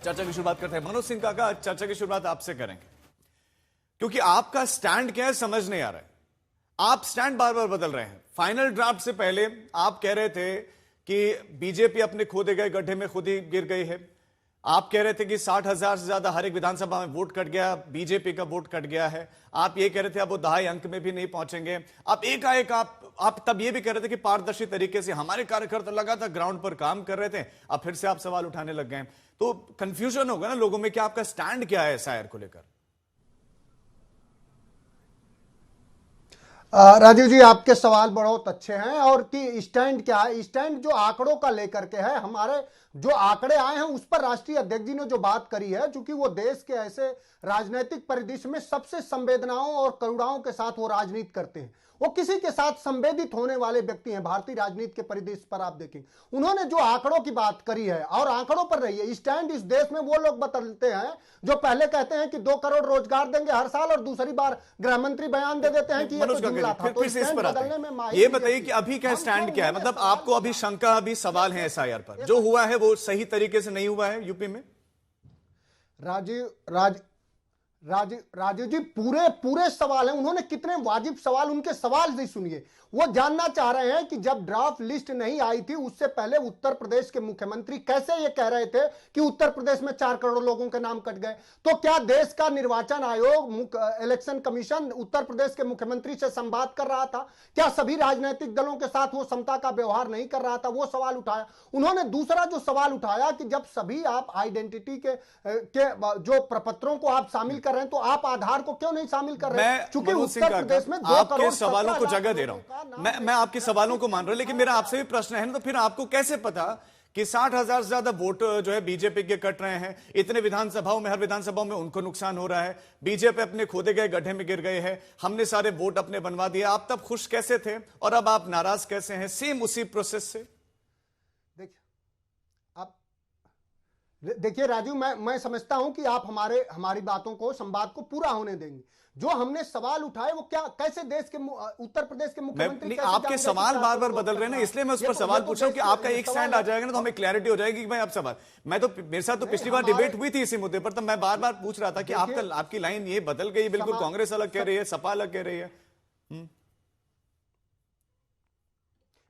चर्चा की शुरुआत करते हैं। मनोज सिंह काका, चर्चा की शुरुआत आपसे करेंगे क्योंकि आपका स्टैंड क्या है समझ नहीं आ रहा है। आप स्टैंड बार बार बदल रहे हैं। फाइनल ड्राफ्ट से पहले आप कह रहे थे कि बीजेपी अपने खोदे गए गड्ढे में खुद ही गिर गई है। आप कह रहे थे कि 60,000 से ज्यादा हर एक विधानसभा में वोट कट गया, बीजेपी का वोट कट गया है। आप ये कह रहे थे अब वो दहाई अंक में भी नहीं पहुंचेंगे। आप एकाएक आप तब ये भी कह रहे थे कि पारदर्शी तरीके से हमारे कार्यकर्ता लगातार ग्राउंड पर काम कर रहे थे। अब फिर से आप सवाल उठाने लग गए। तो कंफ्यूजन होगा ना लोगों में कि आपका स्टैंड क्या है एसआईआर को लेकर। राजीव जी, आपके सवाल बहुत अच्छे हैं। और कि स्टैंड क्या है, स्टैंड जो आंकड़ों का लेकर के है, हमारे जो आंकड़े आए हैं उस पर राष्ट्रीय अध्यक्ष जी ने जो बात करी है, चूंकि वो देश के ऐसे राजनीतिक परिदृश्य में सबसे संवेदनाओं और करुणाओं के साथ वो राजनीति करते हैं, वो किसी के साथ संवेदित होने वाले व्यक्ति हैं। भारतीय राजनीति के परिदृश्य पर आप देखें, उन्होंने जो आंकड़ों की बात करी है और आंकड़ों पर रही है। स्टैंड इस देश में वो लोग बदलते हैं जो पहले कहते हैं कि 2 करोड़ रोजगार देंगे हर साल, और दूसरी बार गृह मंत्री बयान दे देते हैं कि ये तो जुमला था। तो स्टैंड बदलने में ये बताइए कि अभी क्या स्टैंड क्या है, मतलब आपको अभी शंका, अभी सवाल है एसआईआर पर, जो हुआ है वो सही तरीके से नहीं हुआ है यूपी में। राजीव जी, पूरे पूरे सवाल हैं। उन्होंने कितने वाजिब सवाल, उनके सवाल भी सुनिए। वो जानना चाह रहे हैं कि जब ड्राफ्ट लिस्ट नहीं आई थी उससे पहले उत्तर प्रदेश के मुख्यमंत्री कैसे ये कह रहे थे कि उत्तर प्रदेश में 4 करोड़ लोगों के नाम कट गए। तो क्या देश का निर्वाचन आयोग, इलेक्शन कमीशन उत्तर प्रदेश के मुख्यमंत्री से संवाद कर रहा था? क्या सभी राजनीतिक दलों के साथ वो समता का व्यवहार नहीं कर रहा था? वो सवाल उठाया उन्होंने। दूसरा जो सवाल उठाया कि जब सभी आप आइडेंटिटी के जो प्रपत्रों को आप शामिल कर रहे हैं, तो आप आधार को क्यों नहीं शामिल कर रहे हैं? चूंकि उत्तर प्रदेश में 2 करोड़ सवालों को जगह दे रहा हूं, मैं आपके सवालों को मान रहा हूं, लेकिन मेरा आपसे भी प्रश्न है ना, तो फिर आपको कैसे पता कि 60,000 से ज्यादा वोट जो है बीजेपी के कट रहे हैं? इतने विधानसभाओं में, हर विधानसभाओं में उनको नुकसान हो रहा है। बीजेपी अपने खोदे गए गड्ढे में गिर गए हैं। हमने सारे वोट अपने बनवा दिए। आप तब खुश कैसे थे और अब आप नाराज कैसे हैं? सेम उसी प्रोसेस से। देखिए राजू, मैं समझता हूं कि आप हमारी बातों को, संवाद को पूरा होने देंगे। जो हमने सवाल उठाए वो क्या, कैसे देश के उत्तर प्रदेश के मुख्यमंत्री, आपके सवाल बार बार बदल रहे हैं ना, इसलिए मैं उस पर सवाल पूछ रहा हूं कि आपका एक स्टैंड आ जाएगा ना तो हमें क्लैरिटी हो जाएगी कि भाई आप सवाल। मैं तो, मेरे साथ तो पिछली बार डिबेट हुई थी इसी मुद्दे पर, तो मैं बार बार पूछ रहा था कि आपकी लाइन ये बदल गई बिल्कुल। कांग्रेस अलग कह रही है, सपा अलग कह रही है।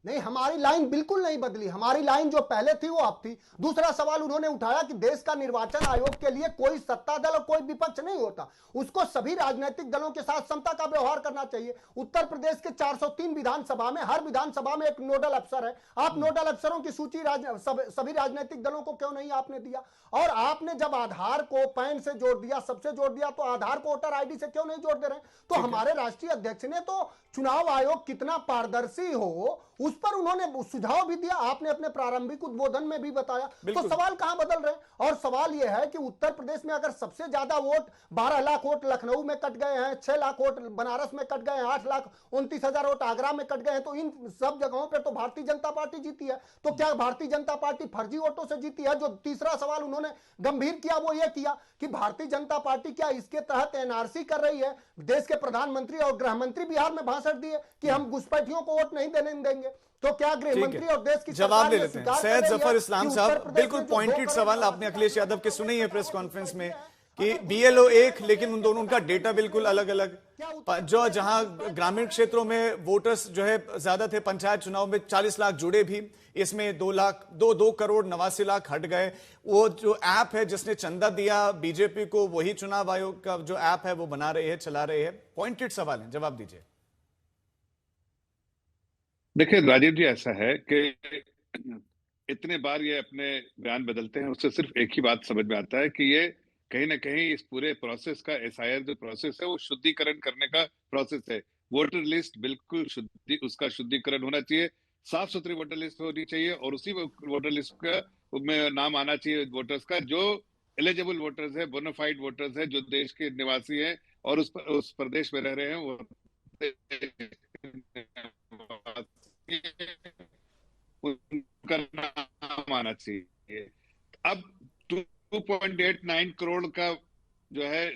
नहीं, हमारी लाइन बिल्कुल नहीं बदली। हमारी लाइन जो पहले थी वो अब थी। दूसरा सवाल उन्होंने उठाया कि देश का निर्वाचन आयोग के लिए कोई सत्ता दल और कोई विपक्ष नहीं होता, उसको सभी राजनीतिक दलों के साथ समता का व्यवहार करना चाहिए। उत्तर प्रदेश के 403 विधानसभा में, हर विधानसभा में एक नोडल अफसर है। आप नोडल अफसरों की सूची सभी राजनीतिक दलों को क्यों नहीं आपने दिया? और आपने जब आधार को पैन से जोड़ दिया, सबसे जोड़ दिया, तो आधार को वोटर आईडी से क्यों नहीं जोड़ दे रहे? तो हमारे राष्ट्रीय अध्यक्ष ने तो चुनाव आयोग कितना पारदर्शी हो उस पर उन्होंने सुझाव भी दिया। आपने अपने प्रारंभिक उद्बोधन में भी बताया। तो सवाल कहां बदल रहे? और सवाल यह है कि उत्तर प्रदेश में अगर सबसे ज्यादा वोट, 12 लाख वोट लखनऊ में कट गए हैं, 6 लाख वोट बनारस में कट गए हैं, 8,29,000 वोट आगरा में कट गए हैं, तो इन सब जगहों पर तो भारतीय जनता पार्टी जीती है। तो क्या भारतीय जनता पार्टी फर्जी वोटों से जीती है? जो तीसरा सवाल उन्होंने गंभीर किया वो ये किया कि भारतीय जनता पार्टी क्या इसके तहत एनआरसी कर रही है? देश के प्रधानमंत्री और गृह मंत्री बिहार में भाषण दिए कि हम घुसपैठियों को वोट नहीं देने देंगे। तो क्या गृह मंत्री और देश की जवाब ले लेते हैं। सैयद जफर इस्लाम साहब, बिल्कुल पॉइंटेड सवाल। आपने अखिलेश यादव के सुने ही है प्रेस कॉन्फ्रेंस में कि बीएलओ एक, लेकिन उन दोनों का डेटा बिल्कुल अलग अलग। जो जहां ग्रामीण क्षेत्रों में वोटर्स जो है ज्यादा थे, पंचायत चुनाव में 40 लाख जुड़े भी, इसमें 2 करोड़ 89 लाख हट गए। वो जो ऐप है जिसने चंदा दिया बीजेपी को, वही चुनाव आयोग का जो ऐप है वो बना रहे हैं, चला रहे हैं। पॉइंटेड सवाल है, जवाब दीजिए। देखिए राजीव जी, ऐसा है कि इतने बार ये अपने बयान बदलते हैं, उससे सिर्फ एक ही बात समझ में आता है कि ये कहीं ना कहीं इस पूरे प्रोसेस का, एसआईआर जो प्रोसेस है वो शुद्धिकरण करने का प्रोसेस है। वोटर लिस्ट बिल्कुल उसका शुद्धिकरण होना चाहिए, साफ सुथरी वोटर लिस्ट होनी चाहिए, और उसी वोटर लिस्ट का में नाम आना चाहिए वोटर्स का जो एलिजिबल वोटर्स है, बोनाफाइड वोटर्स है, जो देश के निवासी हैं और उस प्रदेश में रह रहे हैं, वो उनका नाम आना चाहिए। अब 2.89 करोड़ का जो है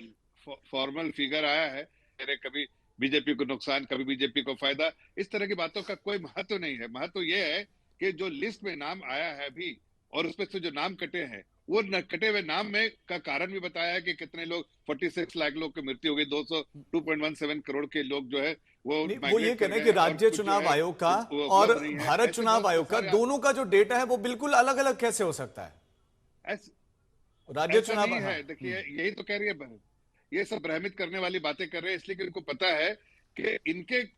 फॉर्मल फिगर आया है, कभी बीजेपी को नुकसान, कभी बीजेपी को फायदा, इस तरह की बातों का कोई महत्व नहीं है। महत्व यह है कि जो लिस्ट में नाम आया है अभी और उसमें से जो नाम कटे हैं वो कटे हुए नाम में का कारण भी बताया है कि कितने लोग 46 लाख लोग की मृत्यु हो गई, 2.17 करोड़ के लोग जो है वो वो ये कह रहे हैं कि राज्य चुनाव आयोग का और भारत चुनाव आयोग का दोनों का जो डेटा है वो बिल्कुल अलग अलग कैसे हो सकता है? राज्य चुनाव नहीं है। देखिए यही तो कह रही है, ये सब भ्रमित करने वाली बातें कर रहे हैं इसलिए कि इनको पता है कि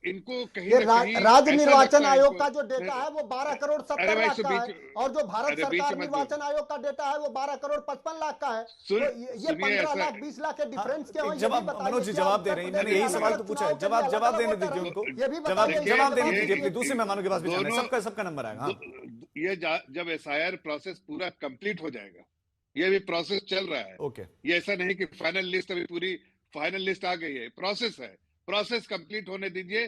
इनको कहीं ना कहीं राज्य निर्वाचन आयोग का जो डेटा है वो 12 करोड़ 70 लाख का है और जो भारत सरकार निर्वाचन आयोग का डेटा है वो 12 करोड़ 55 लाख का है। तो ये 15 लाख 20 लाख के डिफरेंस क्या है? जवाब मनोज जी जवाब दे रहे हैं, मैंने यही सवाल तो पूछा है, जवाब देने दीजिए उनको, जवाब देने दीजिए अपने दूसरे मेहमानों के पास भी जाना है, सबका नंबर आएगा। ये जब एसआईआर प्रोसेस पूरा कंप्लीट हो जाएगा, ये भी प्रोसेस चल रहा है। ओके, ये ऐसा नहीं कि फाइनल लिस्ट अभी पूरी फाइनल लिस्ट आ गई है, प्रोसेस है, प्रोसेस कंप्लीट होने दीजिए।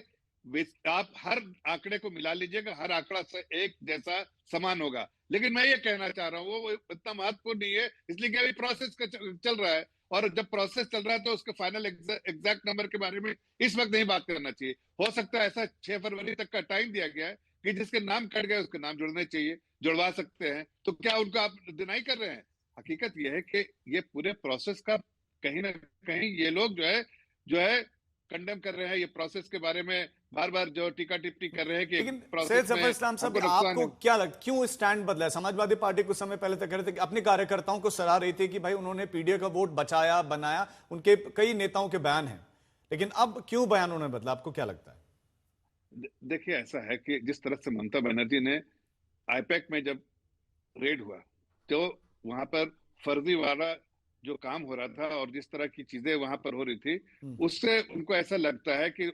आप हर आंकड़े को मिला लीजिएगा, हर आंकड़ा से एक जैसा समान होगा। लेकिन मैं ये कहना चाह रहा हूँ वो इतना महत्वपूर्ण नहीं है, इसलिए कि अभी प्रोसेस चल रहा है और जब प्रोसेस चल रहा है तो उसके फाइनल एग्जैक्ट नंबर के बारे में इस वक्त नहीं बात करना चाहिए। हो सकता है ऐसा 6 फरवरी तक का टाइम दिया गया है कि जिसके नाम कट गए उसके नाम जुड़ने चाहिए, जुड़वा सकते हैं। तो क्या उनको आप डिनाई कर रहे हैं? हकीकत यह है कि ये पूरे प्रोसेस का कहीं ना कहीं ये लोग जो है कंडेम कर रहे हैं। ये प्रोसेस के बारे में बार बार जो टीका टिप्पणी कर रहे हैं कि लेकिन सैयद जफर इस्लाम साहब आपको क्या लगता, क्यों स्टैंड बदला है? समाजवादी पार्टी कुछ समय पहले तक कह रहे थे कि अपने कार्यकर्ताओं को सलाह रही थी कि भाई उन्होंने पीडीए का वोट बचाया बनाया, उनके कई नेताओं के बयान हैं, लेकिन अब क्यों बयान उन्होंने बदला, आपको क्या लगता है? देखिए ऐसा है कि जिस तरह से ममता बनर्जी ने आईपैक में जब रेड हुआ तो वहां पर फर्जीवाड़ा जो काम हो रहा था और जिस तरह की चीजें वहां पर हो रही थी, उससे उनको ऐसा लगता है कि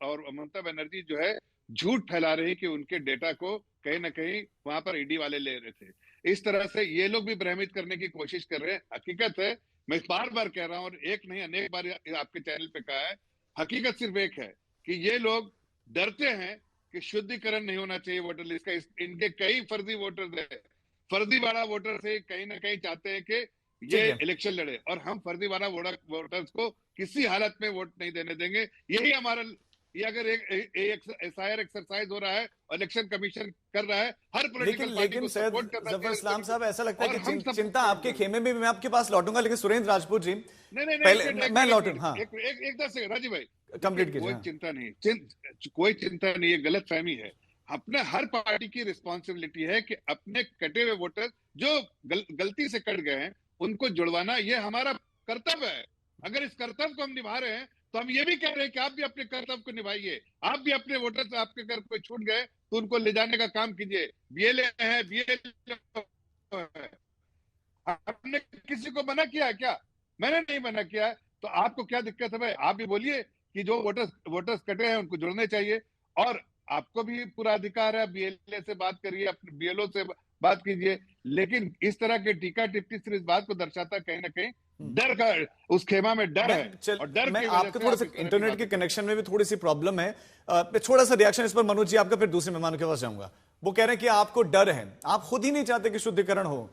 और ममता बनर्जी जो है झूठ फैला रही कि उनके डेटा को कहीं ना कहीं वहां पर ईडी वाले ले रहे थे। इस तरह से ये लोग भी भ्रमित करने की कोशिश कर रहे हैं। हकीकत है, मैं बार बार कह रहा हूं और एक नहीं अनेक बार आपके चैनल पे कहा है, हकीकत सिर्फ एक है कि ये लोग डरते हैं कि शुद्धिकरण नहीं होना चाहिए वोटर लिस्ट का। इनके कई फर्जी वोटर है, फर्जीवाड़ा वोटर से कहीं ना कहीं चाहते हैं कि ये इलेक्शन लड़े और हम फर्जीवाड़ा वोटर्स को किसी हालत में वोट नहीं देने देंगे। यही हमारा, ये अगर एक एसआईआर एक्सरसाइज हो रहा है और इलेक्शन कमीशन कर रहा है, हर पॉलिटिकल पार्टी को सपोर्ट करना चाहिए। जफर इस्लाम साहब ऐसा लगता है कि चिंता आपके खेमे में भी, मैं आपके पास लौटूंगा, लेकिन सुरेंद्र राजपूत जी नहीं पहले मैं लौटूं। हाँ एक 10 सेकंड राजीव भाई कंप्लीट कीजिए। कोई चिंता नहीं, कोई चिंता नहीं, ये गलत फहमी है। अपने हर पार्टी की रिस्पॉन्सिबिलिटी है कि अपने कटे हुए वोटर जो गलती से कट गए हैं उनको जुड़वाना, ये हमारा कर्तव्य है। अगर इस कर्तव्य को हम निभा रहे हैं तो हम ये भी कह रहे हैं कि आप भी अपने कर्तव्य को निभाइए। आप भी अपने वोटर से आपके घर कोई छूट गए तो उनको ले जाने का काम कीजिए। बीएलए है, बीएलए आपने किसी को मना किया क्या? मैंने नहीं मना किया, तो आपको क्या दिक्कत है भाई? आप भी बोलिए कि जो वोटर्स कटे हैं उनको जुड़ने चाहिए और आपको भी पूरा अधिकार है, बीएलए से बात करिए, अपने बीएलओ से बात कीजिए। लेकिन इस तरह के टीका टिप्पणी सिर्फ इस बात को दर्शाता कहीं ना कहीं डर का, उस खेमा में डर है और डर मैं आपके थोड़ा सा इंटरनेट के कनेक्शन में भी थोड़ी सी प्रॉब्लम है, थोड़ा सा रिएक्शन इस पर मनोज जी आपका, फिर दूसरे मेहमानों के पास जाऊंगा। वो कह रहे हैं कि आपको डर है, आप खुद ही नहीं चाहते कि शुद्धिकरण हो।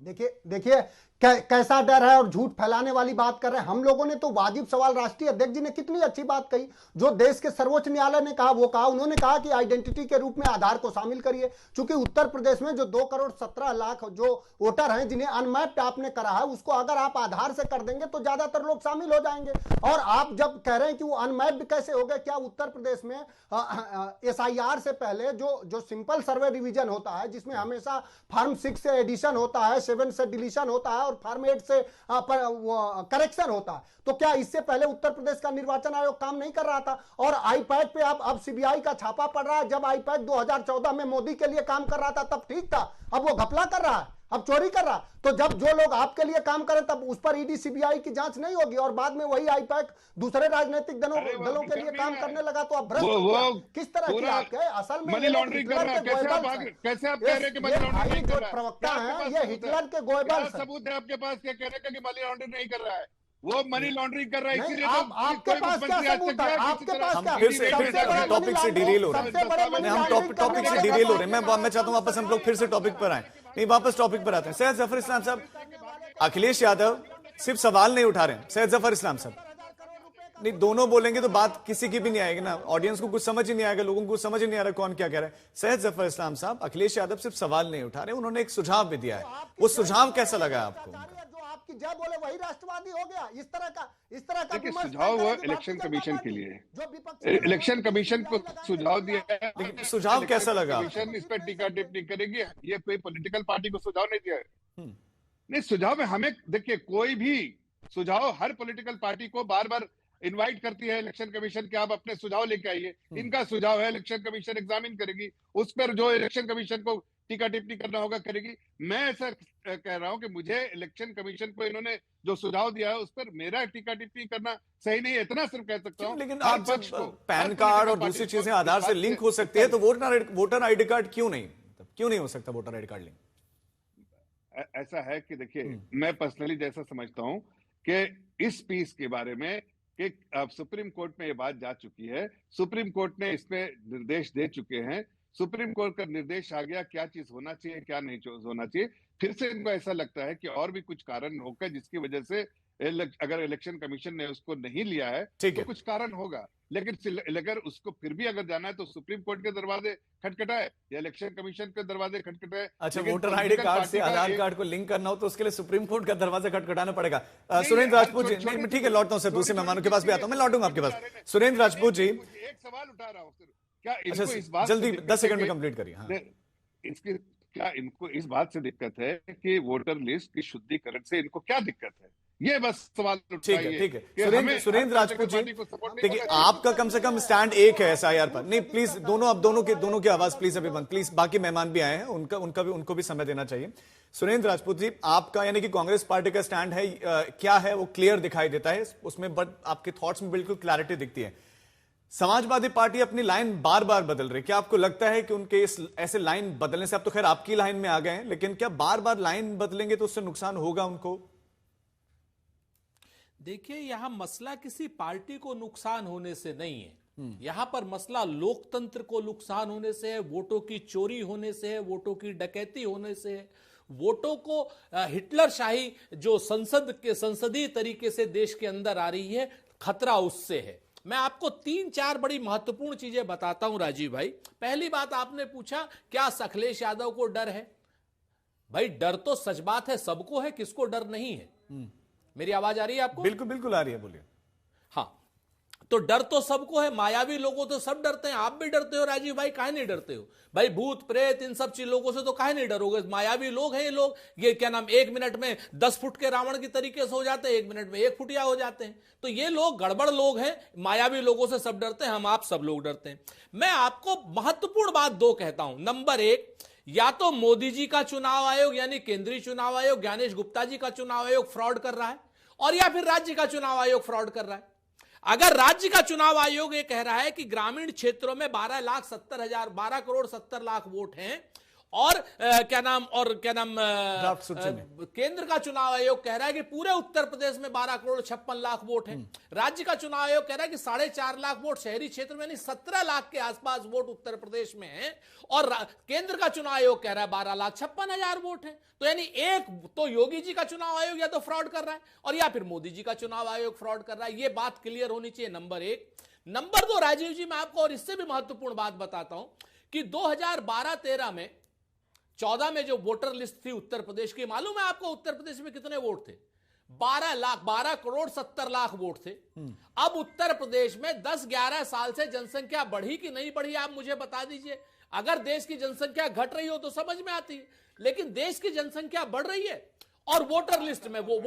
देखिए कैसा डर है और झूठ फैलाने वाली बात कर रहे हैं। हम लोगों ने तो वाजिब सवाल, राष्ट्रीय अध्यक्ष जी ने कितनी अच्छी बात कही, जो देश के सर्वोच्च न्यायालय ने कहा वो कहा। उन्होंने कहा कि आइडेंटिटी के रूप में आधार को शामिल करिए, क्योंकि उत्तर प्रदेश में जो 2 करोड़ 17 लाख जो वोटर हैं जिन्हें अनमैप्ड आपने करा है, उसको अगर आप आधार से कर देंगे तो ज्यादातर लोग शामिल हो जाएंगे। और आप जब कह रहे हैं कि वो अनमैप्ड कैसे हो गए, क्या उत्तर प्रदेश में एसआईआर से पहले जो सिंपल सर्वे डिवीजन होता है, जिसमें हमेशा फॉर्म 6 से एडिशन होता है, 7 से डिलीशन होता है और फॉर्म 8 से करेक्शन होता है, तो क्या इससे पहले उत्तर प्रदेश का निर्वाचन आयोग काम नहीं कर रहा था? और आईपैड पे अब सीबीआई का छापा पड़ रहा है। जब आईपैड 2014 में मोदी के लिए काम कर रहा था तब ठीक था, अब वो घपला कर रहा है, अब चोरी कर रहा। तो जब जो लोग आपके लिए काम करें तब उस पर ईडी सीबीआई की जांच नहीं होगी और बाद में वही आईपैक दूसरे राजनीतिक दलों के लिए काम करने लगा, तो अब भ्रष्ट किस तरह की बात है? असल में मनी लॉन्ड्रिंग कर रहा है। कैसे आप कह रहे हैं कि मनी लॉन्ड्रिंग कर रहा है? प्रवक्ता है ये हिटलर के गोएबल्स। सबूत है आपके पास क्या कह रहे हैं कि मनी लॉन्ड्रिंग नहीं कर रहा है? वो मनी लॉन्ड्रिंग कर रहा है, इसीलिए आपके पास क्या सबूत है? आपके पास क्या? फिर से टॉपिक से डिरेल हो रहे हैं, हम टॉपिक से डिरेल हो रहे हैं। मैं चाहता हूं वापस हम लोग फिर से टॉपिक पर आए, नहीं वापस टॉपिक पर आते हैं। सैयद जफर इस्लाम साहब, अखिलेश यादव सिर्फ सवाल नहीं उठा रहे हैं। सैयद जफर इस्लाम साहब, नहीं, दोनों बोलेंगे तो बात किसी की भी नहीं आएगी ना, ऑडियंस को कुछ समझ ही नहीं आएगा, लोगों को कुछ समझ ही नहीं आ रहा कौन क्या कह रहा है। सैयद जफर इस्लाम साहब, अखिलेश यादव सिर्फ सवाल नहीं उठा रहे, उन्होंने एक सुझाव भी दिया है, वो सुझाव कैसा लगा आपको? जो आपकी जय बोले वही राष्ट्रवादी हो गया, इस तरह का देखिए, विमर्श सुझाव नहीं हुआ करेगी इलेक्शन भारतीय कमीशन जनता के पार्टी। लिए। जो विपक्ष इलेक्शन कमीशन को सुझाव दिया है, लेकिन सुझाव कैसा लगा आपको? कमीशन इस पर टीका टिप्पणी करेगी, ये कोई पॉलिटिकल पार्टी को सुझाव नहीं दिया है। नहीं, सुझाव में हमें देखिए, कोई भी सुझाव हर पॉलिटिकल पार्टी को बार बार इनवाइट करती है इलेक्शन कमीशन के, आप अपने सुझाव लेके आइए। इनका सुझाव है, इलेक्शन कमीशन एग्जामिन करेगी, उस पर जो इलेक्शन कमीशन को टीका टिप्पणी करना होगा करेगी। मैं ऐसा कह रहा हूं कि मुझे इलेक्शन कमीशन को इन्होंने जो सुझाव दिया है उस पर मेरा टीका टिप्पणी करना सही नहीं है, इतना सिर्फ कह सकता हूं। लेकिन हर आप पक्ष जब को, पैन हर कार्ड और पॉलिटिकल दूसरी पार्टी चीजें को आधार इस से बात लिंक हो सकती है, तो वोटर आईडी कार्ड क्यों नहीं, क्यों नहीं हो सकता वोटर आईडी कार्ड लिंक? ऐसा है कि देखिए, मैं पर्सनली जैसा समझता हूं कि इस पीस के बारे में कि अब सुप्रीम कोर्ट में ये बात जा चुकी है, सुप्रीम कोर्ट ने इसमें निर्देश दे चुके हैं, सुप्रीम कोर्ट का निर्देश आ गया क्या चीज होना चाहिए क्या नहीं होना चाहिए। फिर से इनको ऐसा लगता है कि और भी कुछ कारण होगा जिसकी वजह से अगर इलेक्शन कमीशन ने उसको नहीं लिया है ठीक तो है। कुछ कारण होगा, लेकिन अगर उसको फिर भी अगर जाना है तो सुप्रीम कोर्ट के दरवाजे खटखटाए या इलेक्शन कमीशन के दरवाजे खटखटाए। अच्छा, लेकिन voter ID political card party से का आधार एक- कार्ड को लिंक करना हो तो उसके लिए सुप्रीम कोर्ट का दरवाजा खटखटाना पड़ेगा। नहीं, सुरेंद्र हर राजपूत जी, छोटे- नहीं, ठीक है, लौटता हूं सर, दूसरे छोटे- मेहमानों के पास भी आता हूं, मैं लौटूंगा आपके पास। छोटे- सुरेंद्र राजपूत जी, एक सवाल उठा रहा हूं सर, क्या इनको अच्छा इस बात जल्दी से दिक्कत 10 सेकंड में है कंप्लीट करिए। हाँ, इसकी क्या इनको इस बात से दिक्कत है कि वोटर लिस्ट की शुद्धिकरण से इनको क्या दिक्कत है, ये बस सवाल ठीक है, उठाइए ठीक है। कि हमें सुरेंद्र हर राजपूत जी, पार्टी को support नहीं देखिए, करना चाहिए। आपका कम से कम स्टैंड एक है एसआईआर पर। नहीं प्लीज, दोनों अब दोनों की आवाज प्लीज अभी बंद, प्लीज, बाकी मेहमान भी आए हैं, उनको भी समय देना चाहिए। सुरेंद्र राजपूत जी, आपका यानी कि कांग्रेस पार्टी का स्टैंड है, क्या है वो क्लियर दिखाई देता है उसमें, बट आपके थॉट्स में बिल्कुल क्लैरिटी दिखती है। समाजवादी पार्टी अपनी लाइन बार बार बदल रही, क्या आपको लगता है कि उनके इस ऐसे लाइन बदलने से, अब तो खैर आपकी लाइन में आ गए हैं, लेकिन क्या बार बार लाइन बदलेंगे तो उससे नुकसान होगा उनको? देखिए, यहां मसला किसी पार्टी को नुकसान होने से नहीं है, यहां पर मसला लोकतंत्र को नुकसान होने से है, वोटों की चोरी होने से है, वोटों की डकैती होने से है, वोटों को हिटलरशाही जो संसदीय तरीके से देश के अंदर आ रही है, खतरा उससे है। मैं आपको 3-4 बड़ी महत्वपूर्ण चीजें बताता हूं राजीव भाई। पहली बात, आपने पूछा क्या अखिलेश यादव को डर है? भाई डर तो सच बात है सबको है, किसको डर नहीं है? मेरी आवाज आ रही है आपको? बिल्कुल बिल्कुल आ रही है, बोलिए। हाँ, तो डर तो सबको है, मायावी लोगों तो सब डरते हैं, आप भी डरते हो राजीव भाई, काहे नहीं डरते हो भाई? भूत प्रेत इन सब चीज लोगों से तो काहे नहीं डरोगे? मायावी लोग हैं ये लोग, ये क्या नाम, 1 मिनट में 10 फुट के रावण की तरीके से हो जाते हैं, 1 मिनट में 1 फुटिया हो जाते हैं। तो ये लोग गड़बड़ लोग हैं, मायावी लोगों से सब डरते हैं, हम आप सब लोग डरते हैं। मैं आपको महत्वपूर्ण बात 2 कहता हूं। नंबर 1, या तो मोदी जी का चुनाव आयोग यानी केंद्रीय चुनाव आयोग, ज्ञानेश गुप्ता जी का चुनाव आयोग फ्रॉड कर रहा है, और या फिर राज्य का चुनाव आयोग फ्रॉड कर रहा है। अगर राज्य का चुनाव आयोग ये कह रहा है कि ग्रामीण क्षेत्रों में 12 करोड़ 70 लाख वोट हैं, और ड्राफ्ट सूची में केंद्र का चुनाव आयोग कह रहा है कि पूरे उत्तर प्रदेश में 12 करोड़ 56 लाख वोट हैं, राज्य का चुनाव आयोग कह रहा है कि 4.5 लाख वोट शहरी क्षेत्र में, यानी 17 लाख के आसपास वोट उत्तर प्रदेश में हैं, और केंद्र का चुनाव आयोग कह रहा है 12,56,000 वोट हैं। तो यानी एक तो योगी जी का चुनाव आयोग या तो फ्रॉड कर रहा है, और या फिर मोदी जी का चुनाव आयोग फ्रॉड कर रहा है। यह बात क्लियर होनी चाहिए, नंबर 1। नंबर 2, राजीव जी, मैं आपको और इससे भी महत्वपूर्ण बात बताता हूं कि 2012-13 में 14 में जो वोटर लिस्ट थी उत्तर प्रदेश की, मालूम है आपको उत्तर प्रदेश में कितने वोट थे? 12 करोड़ 70 लाख वोट थे। अब उत्तर प्रदेश में 10-11 साल से जनसंख्या बढ़ी कि नहीं बढ़ी, आप मुझे बता दीजिए। अगर देश की जनसंख्या घट रही हो तो समझ में आती है, लेकिन देश की जनसंख्या बढ़ रही है और वोटर लिस्ट में वो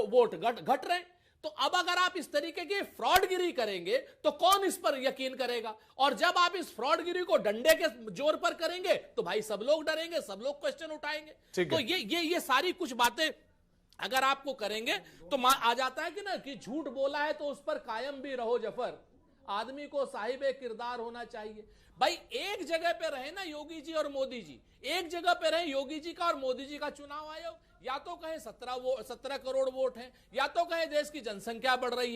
वोट घट रहे हैं। तो अब अगर आप इस तरीके की फ्रॉडगिरी करेंगे तो कौन इस पर यकीन करेगा? और जब आप इस फ्रॉडगिरी को डंडे के जोर पर करेंगे तो भाई सब लोग डरेंगे, सब लोग क्वेश्चन उठाएंगे। तो ये सारी कुछ बातें अगर आपको करेंगे तो आ जाता है कि ना कि झूठ बोला है तो उस पर कायम भी रहो जफर, आदमी को साहिबे किरदार होना चाहिए। भाई एक जगह पे रहे ना योगी जी और मोदी जी, एक जगह पे रहे योगी जी का और मोदी जी का चुनाव आयोग, या तो कहे 17 करोड़ वोट हैं, या तो कहे देश की जनसंख्या बढ़ रही है।